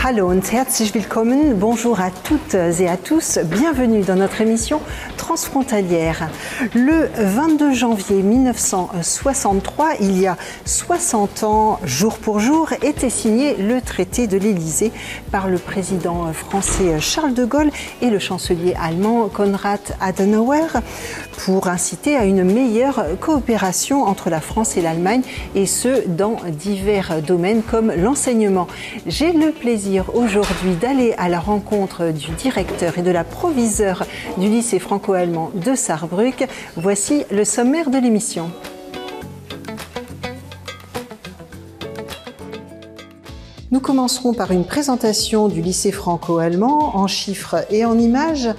Hallo und herzlich willkommen. Bonjour à toutes et à tous. Bienvenue dans notre émission transfrontalière. Le 22 janvier 1963, il y a 60 ans, jour pour jour, était signé le traité de l'Élysée par le président français Charles de Gaulle et le chancelier allemand Konrad Adenauer pour inciter à une meilleure coopération entre la France et l'Allemagne, et ce, dans divers domaines comme l'enseignement. J'ai le plaisir aujourd'hui d'aller à la rencontre du directeur et de la proviseure du lycée franco-allemand de Saarbrück. Voici le sommaire de l'émission. Nous commencerons par une présentation du lycée franco-allemand en chiffres et en images.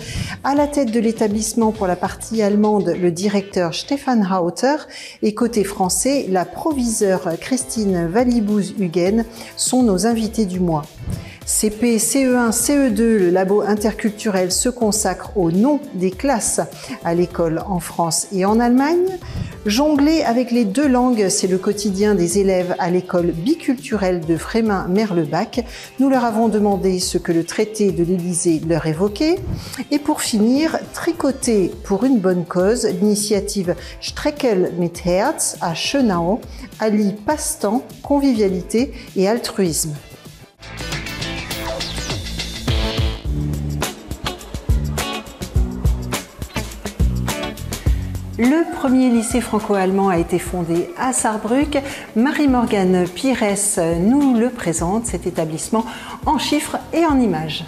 À la tête de l'établissement pour la partie allemande, le directeur Stefan Hauter, et côté français, la proviseure Christine Wallibouz-Huguen sont nos invités du mois. CP, CE1, CE2, le labo interculturel se consacre au nom des classes à l'école en France et en Allemagne. Jongler avec les deux langues, c'est le quotidien des élèves à l'école biculturelle de Frémin-Merlebach. Nous leur avons demandé ce que le traité de l'Élysée leur évoquait. Et pour finir, tricoter pour une bonne cause, l'initiative Streckel mit Herz à Schönau allie passe-temps, convivialité et altruisme. Le premier lycée franco-allemand a été fondé à Saarbrück. Marie-Morgane Pires nous le présente, cet établissement en chiffres et en images.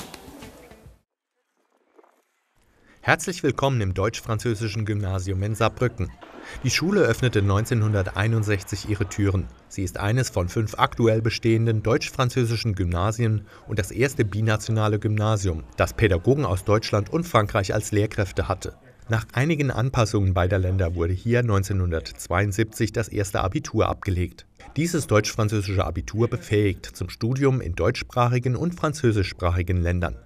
Herzlich willkommen im deutsch-französischen Gymnasium in Saarbrücken. Die Schule öffnete 1961 ihre Türen. Sie ist eines von 5 aktuell bestehenden deutsch-französischen Gymnasien und das erste binationale Gymnasium, das Pädagogen aus Deutschland und Frankreich als Lehrkräfte hatte. Nach einigen Anpassungen beider Länder wurde hier 1972 das erste Abitur abgelegt. Dieses deutsch-französische Abitur befähigt zum Studium in deutschsprachigen und französischsprachigen Ländern.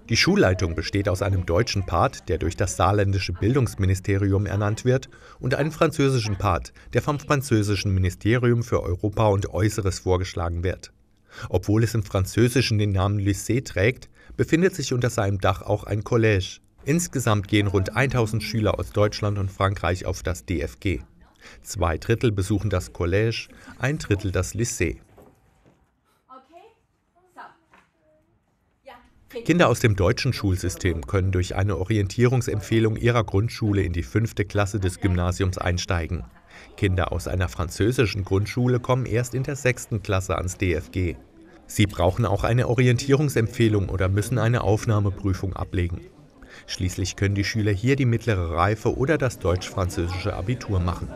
Die Schulleitung besteht aus einem deutschen Part, der durch das saarländische Bildungsministerium ernannt wird, und einem französischen Part, der vom französischen Ministerium für Europa und Äußeres vorgeschlagen wird. Obwohl es im Französischen den Namen Lycée trägt, befindet sich unter seinem Dach auch ein Collège. Insgesamt gehen rund 1000 Schüler aus Deutschland und Frankreich auf das DFG. 2/3 besuchen das Collège, 1/3 das Lycée. Kinder aus dem deutschen Schulsystem können durch eine Orientierungsempfehlung ihrer Grundschule in die 5. Klasse des Gymnasiums einsteigen. Kinder aus einer französischen Grundschule kommen erst in der 6. Klasse ans DFG. Sie brauchen auch eine Orientierungsempfehlung oder müssen eine Aufnahmeprüfung ablegen. Schließlich können die Schüler hier die mittlere Reife oder das deutsch-französische Abitur machen.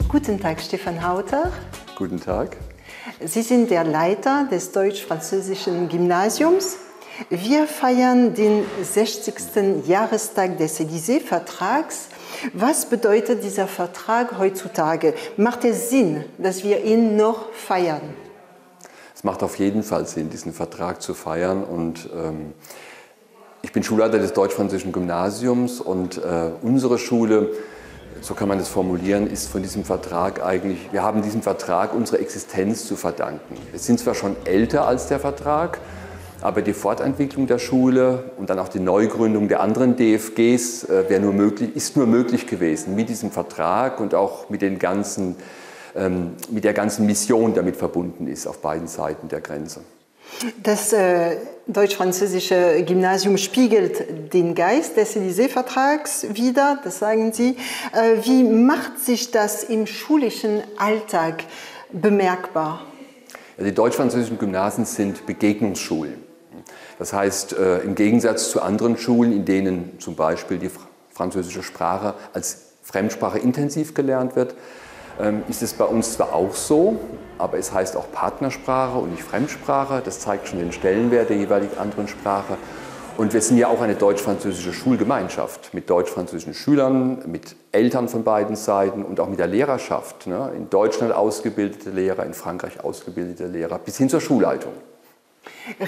Guten Tag, Stefan Hauter. Guten Tag. Sie sind der Leiter des deutsch-französischen Gymnasiums. Wir feiern den 60. Jahrestag des Élysée-Vertrags. Was bedeutet dieser Vertrag heutzutage? Macht es Sinn, dass wir ihn noch feiern? Es macht auf jeden Fall Sinn, diesen Vertrag zu feiern. Und ich bin Schulleiter des deutsch-französischen Gymnasiums und unsere Schule, so kann man das formulieren, ist von diesem Vertrag eigentlich, wir haben diesem Vertrag unsere Existenz zu verdanken. Wir sind zwar schon älter als der Vertrag, aber die Fortentwicklung der Schule und dann auch die Neugründung der anderen DFGs ist nur möglich gewesen mit diesem Vertrag und auch mit der ganzen Mission, die damit verbunden ist auf beiden Seiten der Grenze. Das deutsch-französische Gymnasium spiegelt den Geist des Élysée-Vertrags wider, das sagen Sie. Wie macht sich das im schulischen Alltag bemerkbar? Ja, die deutsch-französischen Gymnasien sind Begegnungsschulen. Das heißt, im Gegensatz zu anderen Schulen, in denen zum Beispiel die französische Sprache als Fremdsprache intensiv gelernt wird, ist es bei uns zwar auch so, aber es heißt auch Partnersprache und nicht Fremdsprache. Das zeigt schon den Stellenwert der jeweilig anderen Sprache. Und wir sind ja auch eine deutsch-französische Schulgemeinschaft mit deutsch-französischen Schülern, mit Eltern von beiden Seiten und auch mit der Lehrerschaft. Ne? In Deutschland ausgebildete Lehrer, in Frankreich ausgebildete Lehrer, bis hin zur Schulleitung.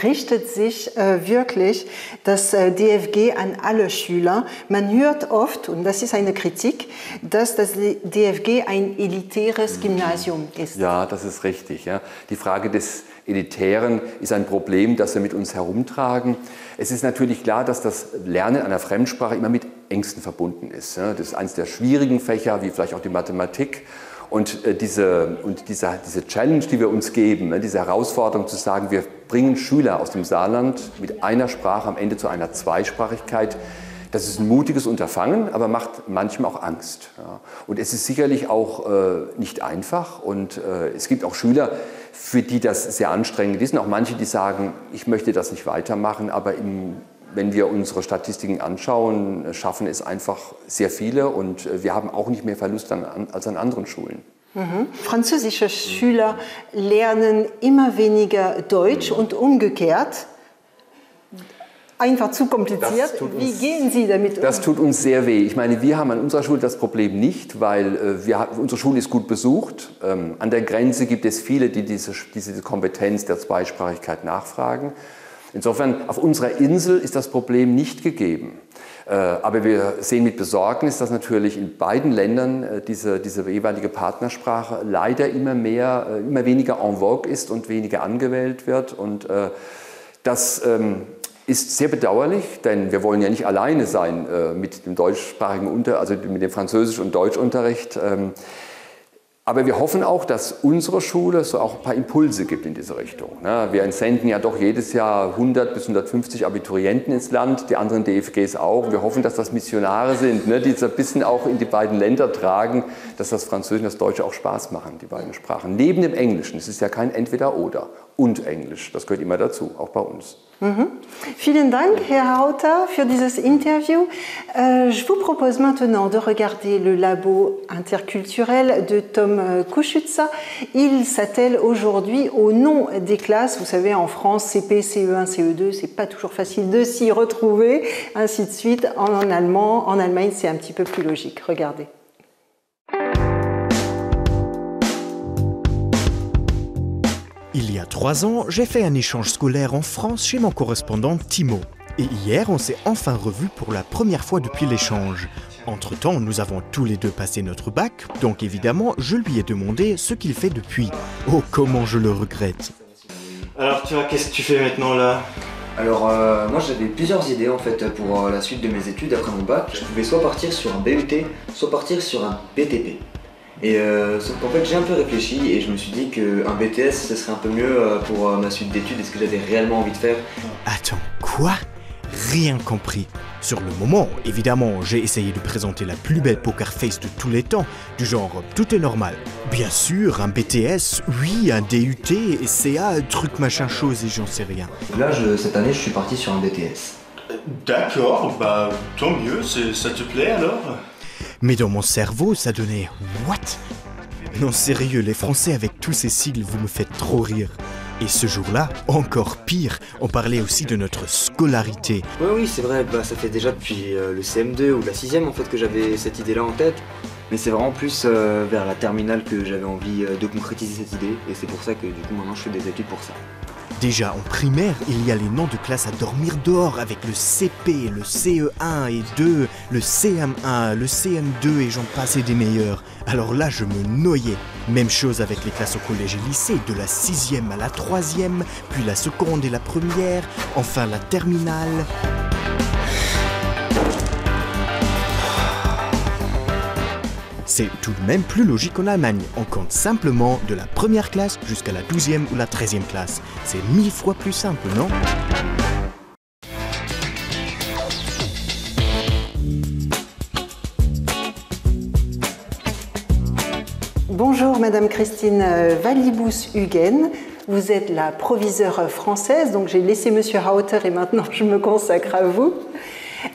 Richtet sich wirklich das DFG an alle Schüler. Man hört oft, und das ist eine Kritik, dass das DFG ein elitäres Gymnasium ist. Ja, das ist richtig. Ja. Die Frage des Elitären ist ein Problem, das wir mit uns herumtragen. Es ist natürlich klar, dass das Lernen einer Fremdsprache immer mit Ängsten verbunden ist. Ja. Das ist eines der schwierigen Fächer, wie vielleicht auch die Mathematik. Und diese Challenge, die wir uns geben, diese Herausforderung zu sagen, wir bringen Schüler aus dem Saarland mit einer Sprache am Ende zu einer Zweisprachigkeit, das ist ein mutiges Unterfangen, aber macht manchmal auch Angst. Ja. Und es ist sicherlich auch nicht einfach. Und es gibt auch Schüler, für die das sehr anstrengend ist. Und auch manche, die sagen, ich möchte das nicht weitermachen, aber wenn wir unsere Statistiken anschauen, schaffen es einfach sehr viele und wir haben auch nicht mehr Verluste als an anderen Schulen. Mhm. Französische Schüler lernen immer weniger Deutsch und umgekehrt. Einfach zu kompliziert. Wie gehen Sie damit um? Das tut uns sehr weh. Ich meine, wir haben an unserer Schule das Problem nicht, weil unsere Schule ist gut besucht. An der Grenze gibt es viele, die diese Kompetenz der Zweisprachigkeit nachfragen. Insofern, auf unserer Insel ist das Problem nicht gegeben. Aber wir sehen mit Besorgnis, dass natürlich in beiden Ländern diese jeweilige Partnersprache leider immer weniger en vogue ist und weniger angewählt wird. Und das ist sehr bedauerlich, denn wir wollen ja nicht alleine sein mit dem deutschsprachigen also mit dem Französisch- und Deutschunterricht. Aber wir hoffen auch, dass unsere Schule so auch ein paar Impulse gibt in diese Richtung. Wir entsenden ja doch jedes Jahr 100 bis 150 Abiturienten ins Land, die anderen DFGs auch. Wir hoffen, dass das Missionare sind, die so ein bisschen auch in die beiden Länder tragen, dass das Französische und das Deutsche auch Spaß machen, die beiden Sprachen. Neben dem Englischen, es ist ja kein Entweder-Oder, und Englisch, das gehört immer dazu, auch bei uns. Mhm. Vielen Dank, Herr Hauter, für dieses Interview. Je vous propose maintenant de regarder le labo interculturel de Tom Koschutza. Il s'attelle aujourd'hui au nom des classes. Vous savez, en France, CP, CE1, CE2, c'est pas toujours facile de s'y retrouver, ainsi de suite. En Allemagne, c'est un petit peu plus logique. Regardez. Il y a 3 ans, j'ai fait un échange scolaire en France chez mon correspondant Timo. Et hier, on s'est enfin revus pour la première fois depuis l'échange. Entre-temps, nous avons tous les deux passé notre bac, donc évidemment, je lui ai demandé ce qu'il fait depuis. Oh, comment je le regrette. Alors toi, qu'est-ce que tu fais maintenant là ? Alors moi j'avais plusieurs idées en fait pour la suite de mes études après mon bac. Je pouvais soit partir sur un BUT, soit partir sur un BTP. Et sauf qu'en fait j'ai un peu réfléchi et je me suis dit qu'un BTS ce serait un peu mieux pour ma suite d'études et ce que j'avais réellement envie de faire. Attends, quoi ? Rien compris. Sur le moment, évidemment, j'ai essayé de présenter la plus belle poker face de tous les temps, du genre tout est normal. Bien sûr, un BTS, oui, un DUT, CA, truc machin chose et j'en sais rien. Là, cette année, je suis parti sur un BTS. D'accord, bah tant mieux, ça te plaît alors ? Mais dans mon cerveau, ça donnait « What ?» Non, sérieux, les Français avec tous ces sigles, vous me faites trop rire. Et ce jour-là, encore pire, on parlait aussi de notre scolarité. Oui, c'est vrai, ça fait déjà depuis le CM2 ou la 6e en fait que j'avais cette idée-là en tête. Mais c'est vraiment plus vers la terminale que j'avais envie de concrétiser cette idée. Et c'est pour ça que du coup maintenant je fais des études pour ça. Déjà en primaire, il y a les noms de classes à dormir dehors avec le CP, le CE1 et 2, le CM1, le CM2 et j'en passe et des meilleurs. Alors là, je me noyais. Même chose avec les classes au collège et lycée, de la 6e à la 3e, puis la seconde et la première, enfin la terminale. C'est tout de même plus logique en Allemagne. On compte simplement de la première classe jusqu'à la 12e ou la 13e classe. C'est 1000 fois plus simple, non ? Bonjour Madame Christine Wallibus-Huguen. Vous êtes la proviseure française, donc j'ai laissé Monsieur Hauter et maintenant je me consacre à vous.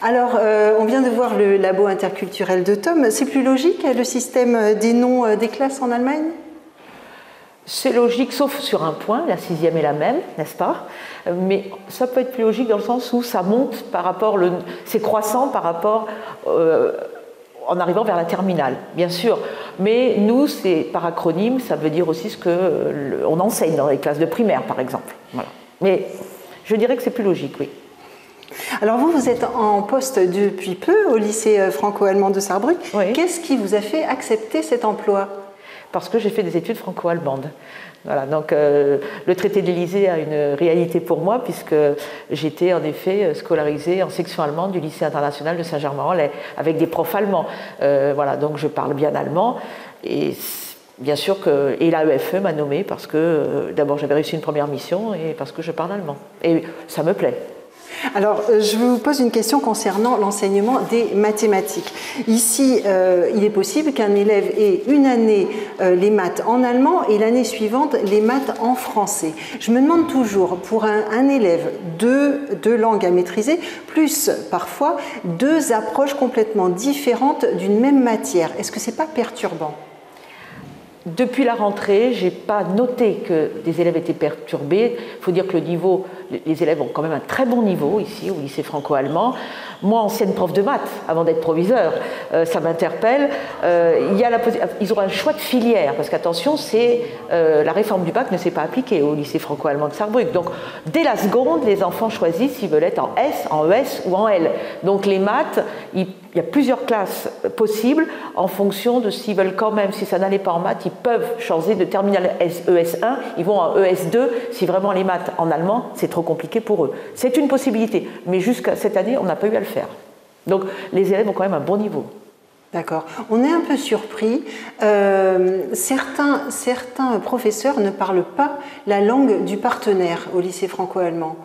Alors, on vient de voir le labo interculturel de Tom. C'est plus logique, le système des noms des classes en Allemagne ? C'est logique, sauf sur un point, la 6e est la même, n'est-ce pas ? Mais ça peut être plus logique dans le sens où ça monte par rapport, c'est croissant par rapport, en arrivant vers la terminale, bien sûr. Mais nous, c'est par acronyme, ça veut dire aussi ce qu'on enseigne dans les classes de primaire, par exemple. Voilà. Mais Je dirais que c'est plus logique, oui. Alors vous êtes en poste depuis peu au lycée franco-allemand de Sarrebruck. Oui. Qu'est-ce qui vous a fait accepter cet emploi? Parce que j'ai fait des études franco-allemandes. Voilà, donc le traité de l'Élysée a une réalité pour moi, puisque j'étais en effet scolarisée en section allemande du lycée international de Saint-Germain-en-Laye, avec des profs allemands. Voilà, donc je parle bien allemand. Et bien sûr que l'AEFE m'a nommée parce que d'abord j'avais réussi une première mission et parce que je parle allemand. Et ça me plaît. Alors, je vous pose une question concernant l'enseignement des mathématiques. Ici, il est possible qu'un élève ait une année les maths en allemand et l'année suivante les maths en français. Je me demande toujours, pour un élève, deux langues à maîtriser, plus parfois deux approches complètement différentes d'une même matière. Est-ce que ce n'est pas perturbant ? Depuis la rentrée, je n'ai pas noté que des élèves étaient perturbés. Il faut dire que le niveau, les élèves ont quand même un très bon niveau ici au lycée franco-allemand. Moi, ancienne prof de maths, avant d'être proviseur, ça m'interpelle. Ils auront un choix de filière, parce qu'attention, la réforme du bac ne s'est pas appliquée au lycée franco-allemand de Sarrebruck. Donc, dès la seconde, les enfants choisissent s'ils veulent être en S, en ES ou en L. Donc, les maths, il y a plusieurs classes possibles en fonction de s'ils veulent quand même, si ça n'allait pas en maths, ils peuvent changer de terminale ES1, ils vont en ES2 si vraiment les maths en allemand, c'est trop compliqué pour eux. C'est une possibilité, mais jusqu'à cette année, on n'a pas eu à le faire. Donc les élèves ont quand même un bon niveau. D'accord. On est un peu surpris. Certains professeurs ne parlent pas la langue du partenaire au lycée franco-allemand.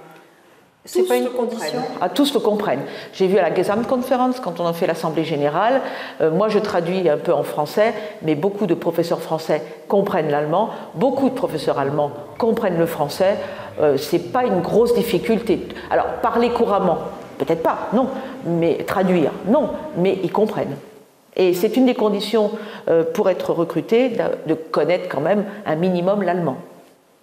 C'est pas une condition. Tous le comprennent. J'ai vu à la Gesamtkonferenz, quand on a fait l'Assemblée générale, moi je traduis un peu en français, mais beaucoup de professeurs français comprennent l'allemand, beaucoup de professeurs allemands comprennent le français. C'est pas une grosse difficulté. Alors, parler couramment, peut-être pas, non, mais traduire, non, mais ils comprennent. Et c'est une des conditions pour être recruté, de connaître quand même un minimum l'allemand.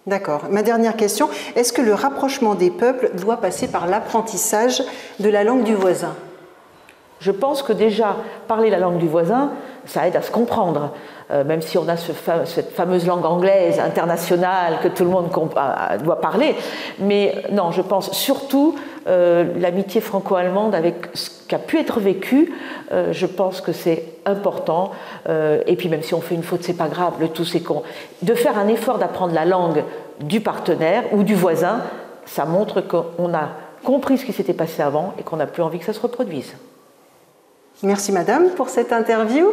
D'accord. Ma dernière question, est-ce que le rapprochement des peuples doit passer par l'apprentissage de la langue du voisin ? Je pense que déjà, parler la langue du voisin, ça aide à se comprendre. Même si on a cette fameuse langue anglaise internationale que tout le monde doit parler. Mais non, je pense surtout l'amitié franco-allemande avec ce qui a pu être vécu, je pense que c'est important. Et puis même si on fait une faute, c'est pas grave, le tout c'est qu'on... De faire un effort d'apprendre la langue du partenaire ou du voisin, ça montre qu'on a compris ce qui s'était passé avant et qu'on n'a plus envie que ça se reproduise. Merci Madame pour cette interview.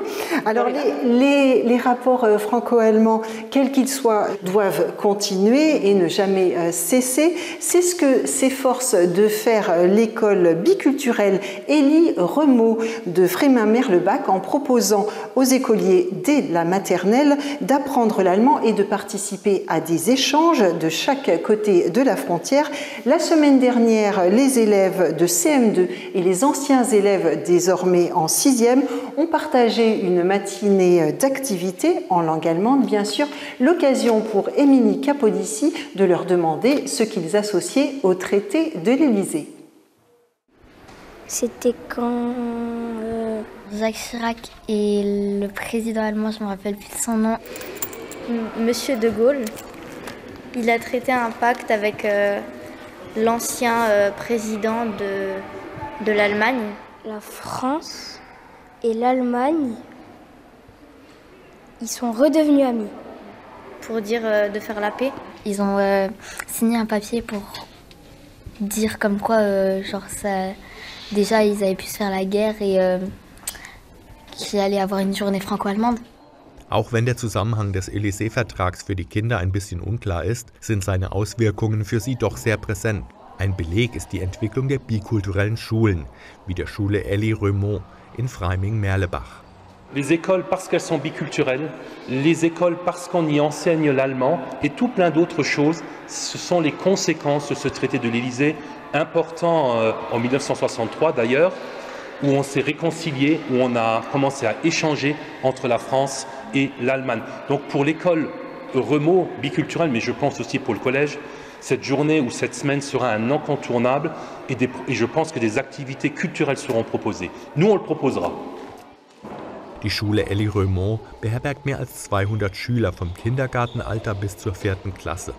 Alors les rapports franco-allemands, quels qu'ils soient, doivent continuer et ne jamais cesser. C'est ce que s'efforce de faire l'école biculturelle Elie Renault de Frémin-Merlebach en proposant aux écoliers dès la maternelle d'apprendre l'allemand et de participer à des échanges de chaque côté de la frontière. La semaine dernière, les élèves de CM2 et les anciens élèves désormais en 6e ont partagé une matinée d'activités en langue allemande, bien sûr, l'occasion pour Émilie Capodici de leur demander ce qu'ils associaient au traité de l'Élysée. C'était quand Jacques Chirac et le président allemand, je ne me rappelle plus de son nom, Monsieur de Gaulle, il a traité un pacte avec l'ancien président de l'Allemagne. La France et l'Allemagne, ils sont redevenus amis. Pour dire de faire la paix. Ils ont signé un papier pour dire comme quoi, déjà ils avaient pu se faire la guerre et qu'il allait avoir une journée franco-allemande. Auch wenn der Zusammenhang des Élysée-Vertrags für die Kinder ein bisschen unklar ist, sind seine Auswirkungen für sie doch sehr präsent. Ein Beleg ist die Entwicklung der bikulturellen Schulen, wie der Schule Elie Renault in Freiming-Merlebach. Les écoles parce qu'elles sont biculturelles, les écoles parce qu'on y enseigne l'allemand et tout plein d'autres choses, ce sont les conséquences de ce traité de l'Élysée, important en 1963 d'ailleurs, où on s'est réconcilié, où on a commencé à échanger entre la France et l'Allemagne. Donc pour l'école Renault biculturelle, mais je pense aussi pour le collège, cette journée ou cette semaine sera un incontournable et je pense que des activités culturelles seront proposées. Nous, on le proposera. Die Schule Elie Renault beherbergt mehr als 200 Schüler vom Kindergartenalter bis zur 4. Klasse.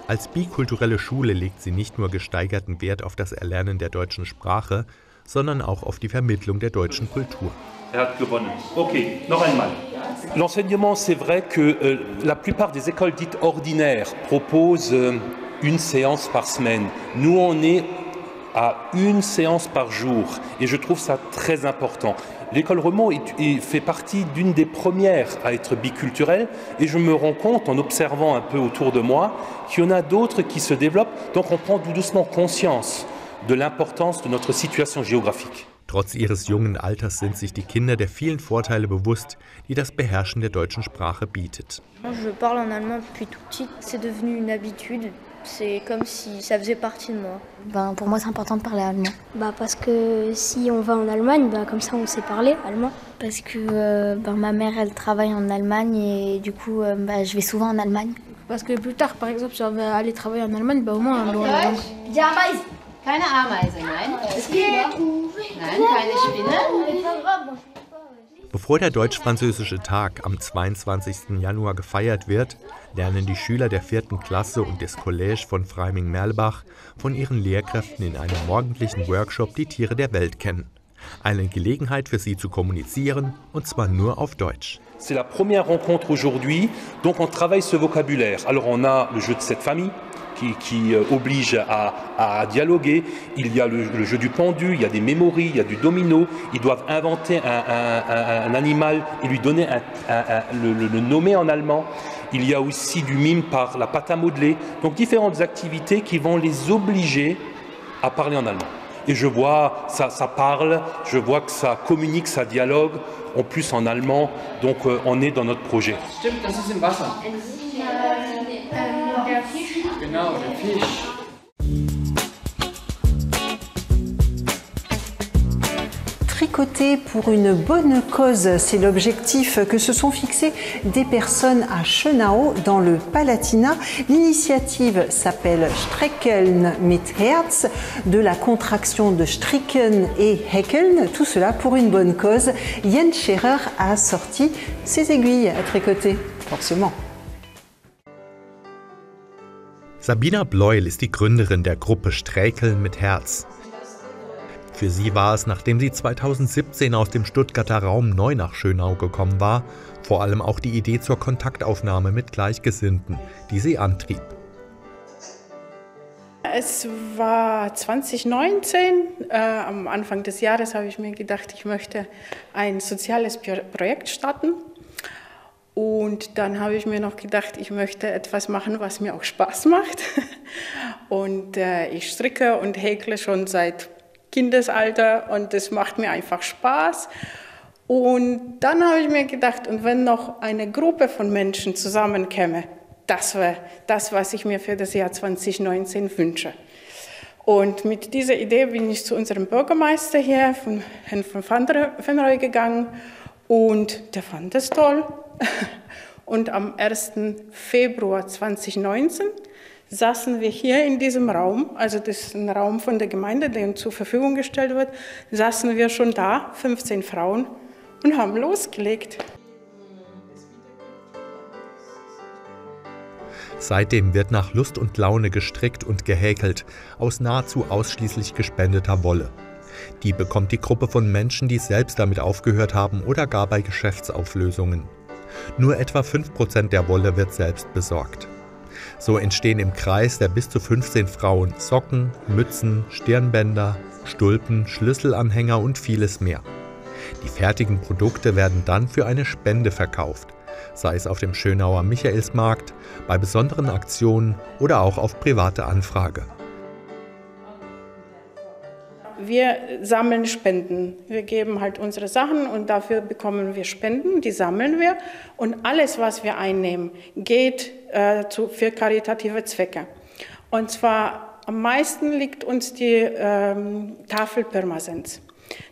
Als bikulturelle Schule legt sie nicht nur gesteigerten Wert auf das Erlernen der deutschen Sprache, sondern auch auf die Vermittlung der deutschen Kultur. Er hat gewonnen. Okay, noch einmal. L'enseignement, c'est vrai que la plupart des écoles dites ordinaires proposent une séance par semaine. Nous, on est à une séance par jour et je trouve ça très important. L'école Remont fait partie d'une des premières à être biculturelle et je me rends compte en observant un peu autour de moi qu'il y en a d'autres qui se développent, donc on prend tout doucement conscience de l'importance de notre situation géographique. Trotz ihres jungen Alters sind sich die Kinder der vielen Vorteile bewusst, die das Beherrschen der deutschen Sprache bietet. Je parle en allemand depuis tout petit, c'est devenu une habitude. C'est comme si ça faisait partie de moi. Pour moi, c'est important de parler allemand. Parce que si on va en Allemagne, comme ça on sait parler allemand. Parce que ma mère, elle travaille en Allemagne et du coup, je vais souvent en Allemagne. Parce que plus tard, par exemple, si on va aller travailler en Allemagne, au moins on aura la langue. Die Ameise. Keine Ameise, nein. Es geht. Nein, keine Spinne. Bevor der deutsch-französische Tag am 22. Januar gefeiert wird, lernen die Schüler der 4. Klasse und des Collège von Freiming-Merlbach von ihren Lehrkräften in einem morgendlichen Workshop die Tiere der Welt kennen. Eine Gelegenheit für sie zu kommunizieren, und zwar nur auf Deutsch. C'est la première rencontre aujourd'hui, donc on travaille ce vocabulaire. Alors on a le jeu de cette famille qui oblige à dialoguer, il y a le jeu du pendu, il y a des mémories, il y a du domino, ils doivent inventer un animal et lui donner le nommer en allemand. Il y a aussi du mime par la pâte à modeler, donc différentes activités qui vont les obliger à parler en allemand. Et je vois, ça parle, je vois que ça communique, ça dialogue, en plus en allemand, donc on est dans notre projet. Stimmt, das ist im Wasser. Der Fisch. Genau, der Fisch. Tricoter pour une bonne cause, c'est l'objectif que se sont fixés des personnes à Schönau dans le Palatinat. L'initiative s'appelle Strickeln mit Herz, de la contraction de stricken et häkeln, tout cela pour une bonne cause. Jens Scherer a sorti ses aiguilles à tricoter, forcément. Sabina Bleuel ist die Gründerin der Gruppe Sträkeln mit Herz. Für sie war es, nachdem sie 2017 aus dem Stuttgarter Raum neu nach Schönau gekommen war, vor allem auch die Idee zur Kontaktaufnahme mit Gleichgesinnten, die sie antrieb. Es war 2019, am Anfang des Jahres habe ich mir gedacht, ich möchte ein soziales Projekt starten. Und dann habe ich mir noch gedacht, ich möchte etwas machen, was mir auch Spaß macht. Und ich stricke und häkle schon seit Kindesalter und das macht mir einfach Spaß. Und dann habe ich mir gedacht, und wenn noch eine Gruppe von Menschen zusammenkäme, das wäre das, was ich mir für das Jahr 2019 wünsche. Und mit dieser Idee bin ich zu unserem Bürgermeister hier, von Herrn von Venrooy gegangen, und der fand es toll. Und am 1. Februar 2019 saßen wir hier in diesem Raum, also das ist ein Raum von der Gemeinde, der uns zur Verfügung gestellt wird, saßen wir schon da, 15 Frauen, und haben losgelegt. Seitdem wird nach Lust und Laune gestrickt und gehäkelt, aus nahezu ausschließlich gespendeter Wolle. Die bekommt die Gruppe von Menschen, die selbst damit aufgehört haben oder gar bei Geschäftsauflösungen. Nur etwa 5% der Wolle wird selbst besorgt. So entstehen im Kreis der bis zu 15 Frauen Socken, Mützen, Stirnbänder, Stulpen, Schlüsselanhänger und vieles mehr. Die fertigen Produkte werden dann für eine Spende verkauft, sei es auf dem Schönauer Michaelsmarkt, bei besonderen Aktionen oder auch auf private Anfrage. Wir sammeln Spenden. Wir geben halt unsere Sachen und dafür bekommen wir Spenden, die sammeln wir. Und alles, was wir einnehmen, geht für karitative Zwecke. Und zwar am meisten liegt uns die Tafel Pirmasens.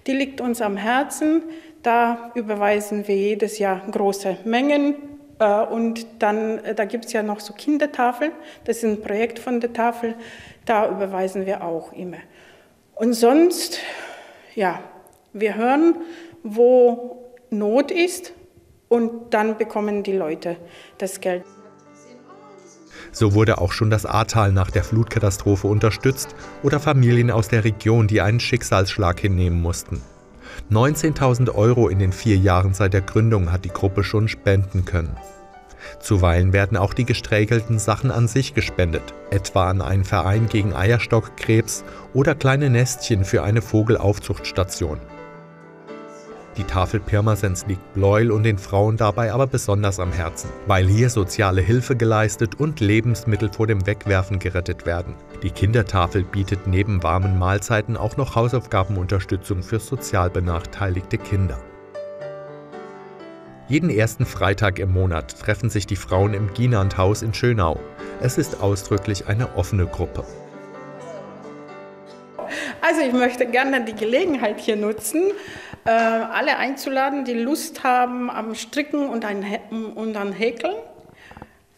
Die liegt uns am Herzen. Da überweisen wir jedes Jahr große Mengen. Und dann, da gibt es ja noch so Kindertafeln. Das ist ein Projekt von der Tafel. Da überweisen wir auch immer. Und sonst, ja, wir hören, wo Not ist und dann bekommen die Leute das Geld. So wurde auch schon das Ahrtal nach der Flutkatastrophe unterstützt oder Familien aus der Region, die einen Schicksalsschlag hinnehmen mussten. 19.000 € in den 4 Jahren seit der Gründung hat die Gruppe schon spenden können. Zuweilen werden auch die gesträgelten Sachen an sich gespendet, etwa an einen Verein gegen Eierstockkrebs oder kleine Nestchen für eine Vogelaufzuchtstation. Die Tafel Pirmasens liegt Bleuel und den Frauen dabei aber besonders am Herzen, weil hier soziale Hilfe geleistet und Lebensmittel vor dem Wegwerfen gerettet werden. Die Kindertafel bietet neben warmen Mahlzeiten auch noch Hausaufgabenunterstützung für sozial benachteiligte Kinder. Jeden ersten Freitag im Monat treffen sich die Frauen im Ginandhaus in Schönau. Es ist ausdrücklich eine offene Gruppe. Also ich möchte gerne die Gelegenheit hier nutzen, alle einzuladen, die Lust haben am Stricken und an Häkeln,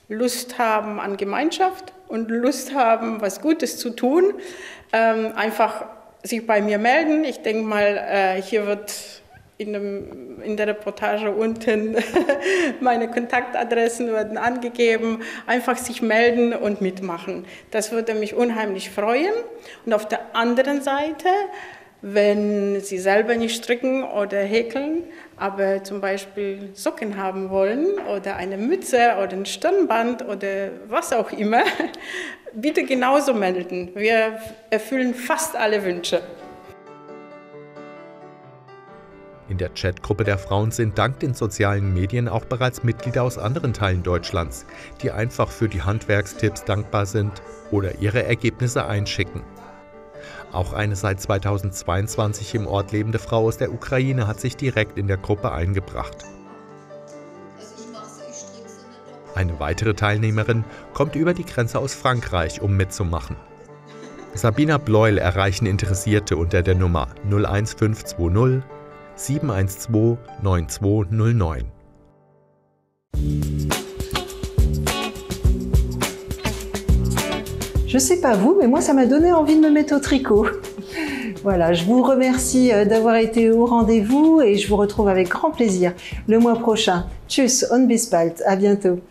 Lust haben an Gemeinschaft und Lust haben, was Gutes zu tun, einfach sich bei mir melden. Ich denke mal, hier wird in der Reportage unten meine Kontaktadressen werden angegeben. Einfach sich melden und mitmachen. Das würde mich unheimlich freuen. Und auf der anderen Seite, wenn Sie selber nicht stricken oder häkeln, aber zum Beispiel Socken haben wollen oder eine Mütze oder ein Stirnband oder was auch immer, bitte genauso melden. Wir erfüllen fast alle Wünsche. In der Chatgruppe der Frauen sind dank den sozialen Medien auch bereits Mitglieder aus anderen Teilen Deutschlands, die einfach für die Handwerkstipps dankbar sind oder ihre Ergebnisse einschicken. Auch eine seit 2022 im Ort lebende Frau aus der Ukraine hat sich direkt in der Gruppe eingebracht. Eine weitere Teilnehmerin kommt über die Grenze aus Frankreich, um mitzumachen. Sabina Bleuel erreichen Interessierte unter der Nummer 01520 712 9209. Je sais pas vous, mais moi ça m'a donné envie de me mettre au tricot. Voilà, je vous remercie d'avoir été au rendez-vous et je vous retrouve avec grand plaisir le mois prochain. Tschüss und bis bald, à bientôt.